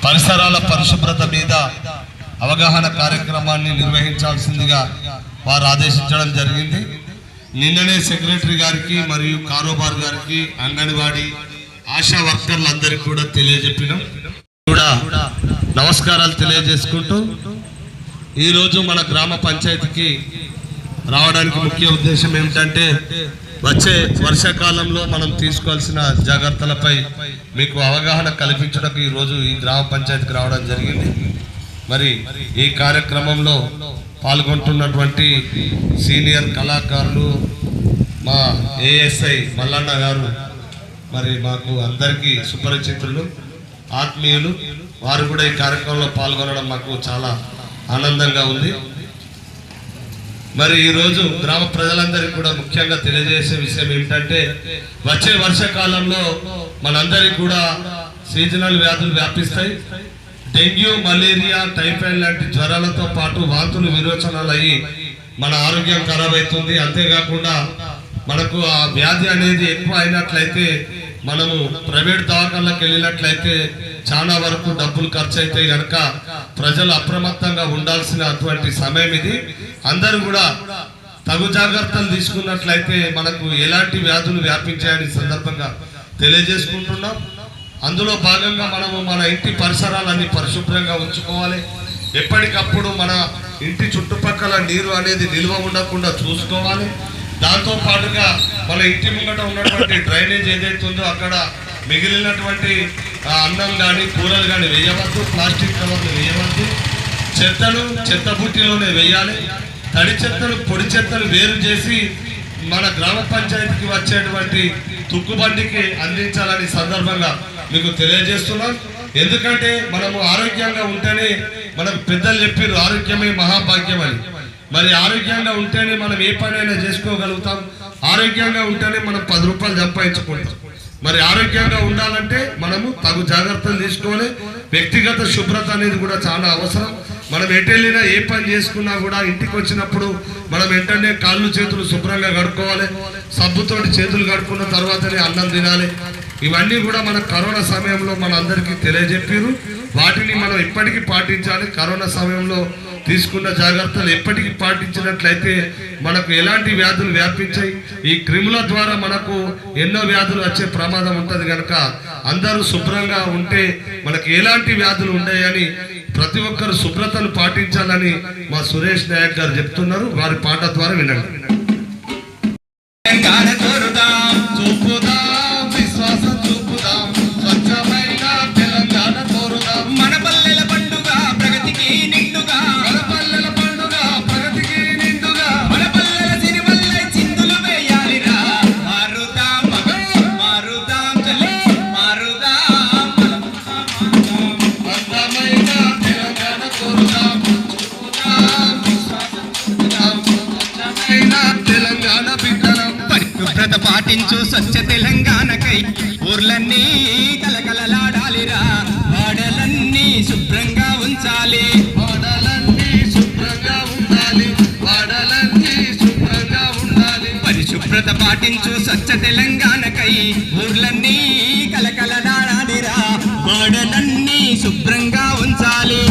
పరిసరాల పరిశుభ్రత మీద అవగాహన కార్యక్రమాన్ని నిర్వహించాల్సిందిగా వారు ఆదేశించడం జరిగింది. నిన్ననే సెక్రటరీ గారికి మరియు కారోబార్ గారికి అంగన్వాడీ ఆశా వర్కర్లందరికీ కూడా తెలియజెప్పినాం. కూడా నమస్కారాలు తెలియజేసుకుంటూ ఈరోజు మన గ్రామ పంచాయతీకి రావడానికి ముఖ్య ఉద్దేశం ఏమిటంటే వచ్చే వర్షాకాలంలో మనం తీసుకోవాల్సిన జాగ్రత్తలపై మీకు అవగాహన కల్పించడానికి ఈరోజు ఈ గ్రామ పంచాయతీకి రావడం జరిగింది. మరి ఈ కార్యక్రమంలో పాల్గొంటున్నటువంటి సీనియర్ కళాకారులు మా ఏఎస్ఐ మల్లన్న గారు మరి మాకు అందరికీ సుపరిచితులు, ఆత్మీయులు. వారు కూడా ఈ కార్యక్రమంలో పాల్గొనడం మాకు చాలా ఆనందంగా ఉంది. మరి ఈరోజు గ్రామ ప్రజలందరికీ కూడా ముఖ్యంగా తెలియజేసే విషయం ఏమిటంటే వచ్చే వర్షాకాలంలో మనందరికీ కూడా సీజనల్ వ్యాధులు వ్యాపిస్తాయి. డెంగ్యూ, మలేరియా, టైఫాయిడ్ లాంటి జ్వరాలతో పాటు వాంతులు, విరోచనాలు అయ్యి మన ఆరోగ్యం ఖరాబ్ అవుతుంది. అంతేకాకుండా మనకు ఆ వ్యాధి అనేది ఎక్కువ అయినట్లయితే మనము ప్రైవేట్ దవాఖానలకు వెళ్ళినట్లయితే చాలా వరకు డబ్బులు ఖర్చు అవుతాయి. కనుక ప్రజలు అప్రమత్తంగా ఉండాల్సిన అటువంటి సమయం ఇది. అందరూ కూడా తగు జాగ్రత్తలు తీసుకున్నట్లయితే మనకు ఎలాంటి వ్యాధులు వ్యాపించాయని సందర్భంగా తెలియజేసుకుంటున్నాం. అందులో భాగంగా మనము మన ఇంటి పరిసరాలన్నీ పరిశుభ్రంగా ఉంచుకోవాలి. ఎప్పటికప్పుడు మన ఇంటి చుట్టుపక్కల నీరు అనేది నిల్వ ఉండకుండా చూసుకోవాలి. దాంతో పాటుగా మన ఇంటి ముంగట ఉన్నటువంటి డ్రైనేజ్ ఏదైతే ఉందో అక్కడ మిగిలినటువంటి అన్నం కానీ కూరలు కానీ వేయవద్దు, ప్లాస్టిక్ కవర్లు వేయవద్దు. చెత్తను చెత్త బుట్టిలోనే వేయాలి. తడి చెత్తను, పొడి చెత్తను వేరు చేసి మన గ్రామ పంచాయతీకి వచ్చేటువంటి తుక్కుబండికి అందించాలని సందర్భంగా మీకు తెలియజేస్తున్నాం. ఎందుకంటే మనము ఆరోగ్యంగా ఉంటేనే, మనకు పెద్దలు చెప్పారు ఆరోగ్యమే మహాభాగ్యం అని. మరి ఆరోగ్యంగా ఉంటేనే మనం ఏ పనైనా చేసుకోగలుగుతాం. ఆరోగ్యంగా ఉంటేనే మనం 10 రూపాయలు సంపాదించుకుంటాం. మరి ఆరోగ్యంగా ఉండాలంటే మనము తగు జాగ్రత్తలు తీసుకోవాలి. వ్యక్తిగత శుభ్రత అనేది కూడా చాలా అవసరం. మనం ఎటెళ్ళినా ఏ పని చేసుకున్నా కూడా ఇంటికి వచ్చినప్పుడు మనం వెంటనే కాళ్ళు చేతులు శుభ్రంగా కడుక్కోవాలి. సబ్బుతోటి చేతులు కడుక్కున్న తర్వాతనే అన్నం తినాలి. ఇవన్నీ కూడా మన కరోనా సమయంలో మన అందరికీ తెలియజెప్పారు. వాటిని మనం ఇప్పటికీ పాటించాలి. కరోనా సమయంలో తీసుకున్న జాగ్రత్తలు ఎప్పటికీ పాటించినట్లయితే మనకు ఎలాంటి వ్యాధులు వ్యాపించాయి. ఈ క్రిముల ద్వారా మనకు ఎన్నో వ్యాధులు వచ్చే ప్రమాదం ఉంటుంది. కనుక అందరూ శుభ్రంగా ఉంటే మనకు ఎలాంటి వ్యాధులు ఉన్నాయని ప్రతి ఒక్కరు శుభ్రతను పాటించాలని మా సురేష్ నాయక్ గారు చెప్తున్నారు. వారి పాట ద్వారా వినండి. పాటించు స్వచ్ఛ తెలంగాణకై ఊర్లన్నీ కలకలలాడాలిరా. వాడలన్నీ శుభ్రంగా ఉంచాలి. పరిశుభ్రత పాటించు స్వచ్ఛ తెలంగాణకై ఊర్లన్నీ కలకలలాడాలిరా. వాడలన్నీ శుభ్రంగా ఉంచాలి.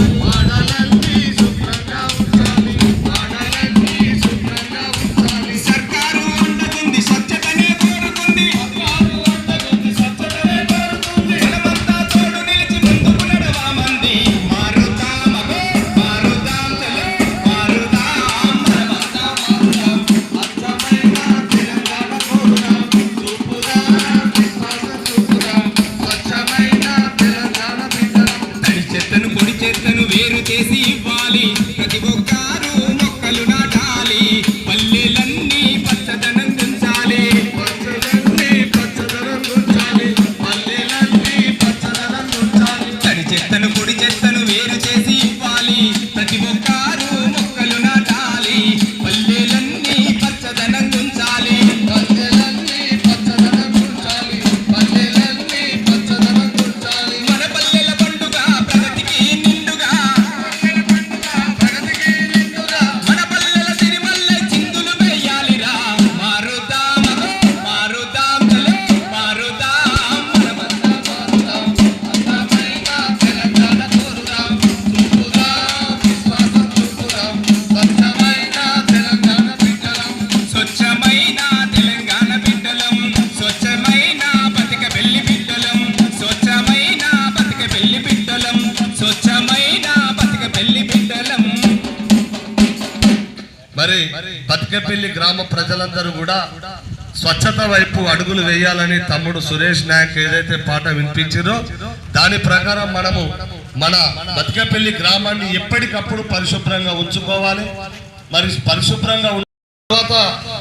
బతికేపల్లి గ్రామ ప్రజలందరూ కూడా స్వచ్ఛత వైపు అడుగులు వేయాలని తమ్ముడు సురేష్ నాయక్ ఏదైతే పాట వినిపించారో దాని ప్రకారం మనము మన బతికేపల్లి గ్రామాన్ని ఎప్పటికప్పుడు పరిశుభ్రంగా ఉంచుకోవాలి. మరి పరిశుభ్రంగా తర్వాత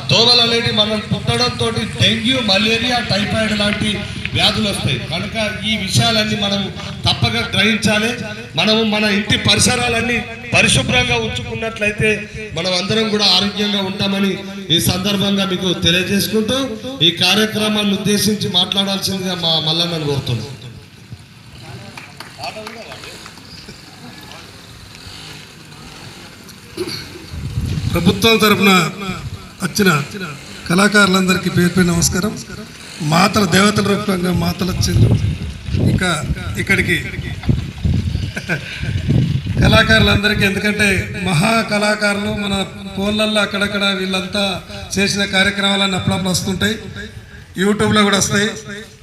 దోమలు అనేవి మనం పుట్టడంతో డెంగ్యూ, మలేరియా, టైఫాయిడ్ లాంటి వ్యాధులు వస్తాయి. కనుక ఈ విషయాలన్నీ మనం తప్పక గ్రహించాలి. మనము మన ఇంటి పరిసరాలన్నీ పరిశుభ్రంగా ఉంచుకున్నట్లయితే మనం అందరం కూడా ఆరోగ్యంగా ఉంటామని ఈ సందర్భంగా మీకు తెలియజేసుకుంటూ ఈ కార్యక్రమాన్ని ఉద్దేశించి మాట్లాడాల్సిందిగా మా మల్లన్నను కోరుతున్నాను. ప్రభుత్వం తరఫున వచ్చిన కళాకారులందరికీ పేరు పేరు నమస్కారం. మాతల దేవతల రూపంగా మాతలు వచ్చింది. ఇంకా ఇక్కడికి కళాకారులందరికీ, ఎందుకంటే మహా కళాకారులు మన ఫోన్లల్లో అక్కడక్కడ వీళ్ళంతా చేసిన కార్యక్రమాలన్నీ అప్పుడప్పుడు వస్తుంటాయి, యూట్యూబ్లో కూడా వస్తాయి.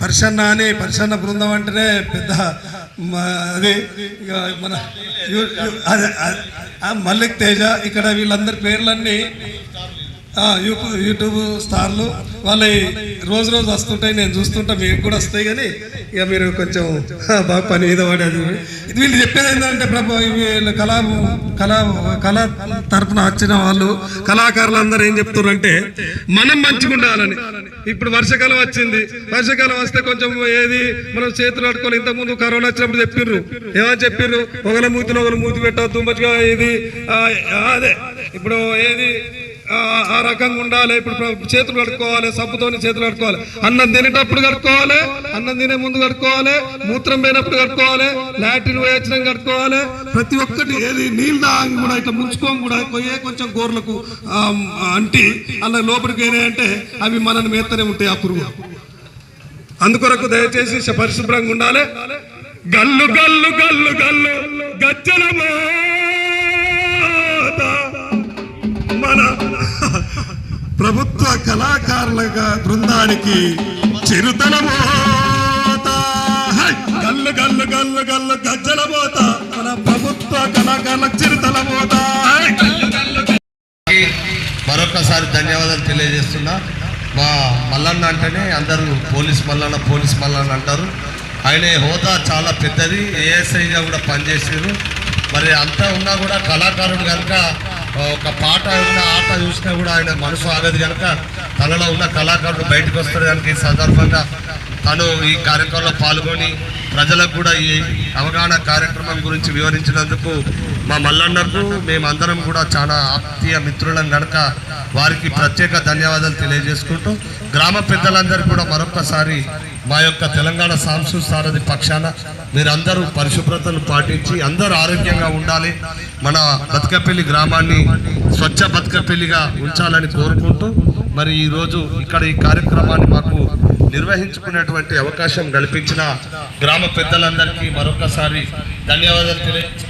పరిశన్న బృందం అంటేనే పెద్ద అది ఇక మన మల్లిక్ తేజ, ఇక్కడ వీళ్ళందరి పేర్లన్నీ యూట్యూబ్ స్టార్లు. వాళ్ళ రోజు వస్తుంటాయి, నేను చూస్తుంటా, మీకు కూడా వస్తాయి. కానీ ఇక మీరు కొంచెం బాగా పని మీద పడేది. ఇది వీళ్ళు చెప్పేది ఏంటంటే వీళ్ళు కళ తరపున వచ్చిన వాళ్ళు కళాకారులందరూ ఏం చెప్తున్నారంటే మనం మంచిగా ఉండాలని. ఇప్పుడు వర్షాకాలం వచ్చింది, వర్షాకాలం వస్తే కొంచెం ఏది మనం చేతులు కట్టుకోవాలి. ఇంతకుముందు కరోనా వచ్చినప్పుడు చెప్పిర్రు, ఏమని చెప్పిర్రు, ఒకరి మూతి పెట్టవద్దు, మంచిగా ఇది అదే ఇప్పుడు ఏది ఆ రకంగా ఉండాలి. ఇప్పుడు చేతులు కడుక్కోవాలి, సబ్బుతోని చేతులు కడుక్కోవాలి, అన్నం తినేటప్పుడు కడుక్కోవాలి, అన్నం తినే ముందు కడుక్కోవాలి, మూత్రం పోయినప్పుడు కడుక్కోవాలి, లాట్రిన్ పోయొచ్చినాక కడుక్కోవాలి. ప్రతి ఒక్కటి ఏది నీళ్ళు తాగి కూడా ఇట్లా ముంచుకోని కూడా పోయే కొంచెం గోర్లకు అంటి అలా లోపలికి పోయినాయంటే అవి మనల్ని మేత్తనే ఉంటాయి ఆ పురుగు. అందుకొరకు దయచేసి పరిశుభ్రంగా ఉండాలి. గల్లు గల్లు గల్లు గల్లు గజ్జల మన ప్రభుత్వ కళాకారుల బృందానికి చిరుతల మోత, గల్లు గల్లు గల్లు గల్లు గజ్జల మోత, మన ప్రభుత్వ కళాకారులకు చిరుతల మోత. మరొకసారి ధన్యవాదాలు తెలియజేస్తున్నా. మా మల్లన్న అంటేనే అందరూ పోలీస్ మల్లన్న అంటారు. ఆయన హోదా చాలా పెద్దది, ఏఎస్ఐగా కూడా పనిచేసారు. మరి అంతా ఉన్నా కూడా కళాకారుడు కనుక ఒక పాట ఉన్న ఆట చూసినా కూడా ఆయన మనసు ఆగదు కనుక తనలో ఉన్న కళాకారుడు బయటకు వస్తాడు. కనుక ఈ సందర్భంగా తను ఈ కార్యక్రమంలో పాల్గొని ప్రజలకు కూడా ఈ అవగాహన కార్యక్రమం గురించి వివరించినందుకు మా మల్లన్నకు మేమందరం కూడా చాలా ఆప్తీయ మిత్రులం కనుక వారికి ప్రత్యేక ధన్యవాదాలు తెలియజేసుకుంటూ గ్రామ పెద్దలందరికీ కూడా మరొకసారి మా యొక్క తెలంగాణ సాంస్కృతిక సారథి పక్షాన మీరందరూ పరిశుభ్రతను పాటించి అందరూ ఆరోగ్యంగా ఉండాలి, మన బతికేపల్లి గ్రామాన్ని స్వచ్ఛ బతికేపల్లిగా ఉంచాలని కోరుకుంటూ మరి ఈరోజు ఇక్కడ ఈ కార్యక్రమాన్ని మాకు నిర్వహించుకునేటువంటి అవకాశం కల్పించిన గ్రామ పెద్దలందరికీ మరొకసారి ధన్యవాదాలు తెలియజేస్తున్నాను.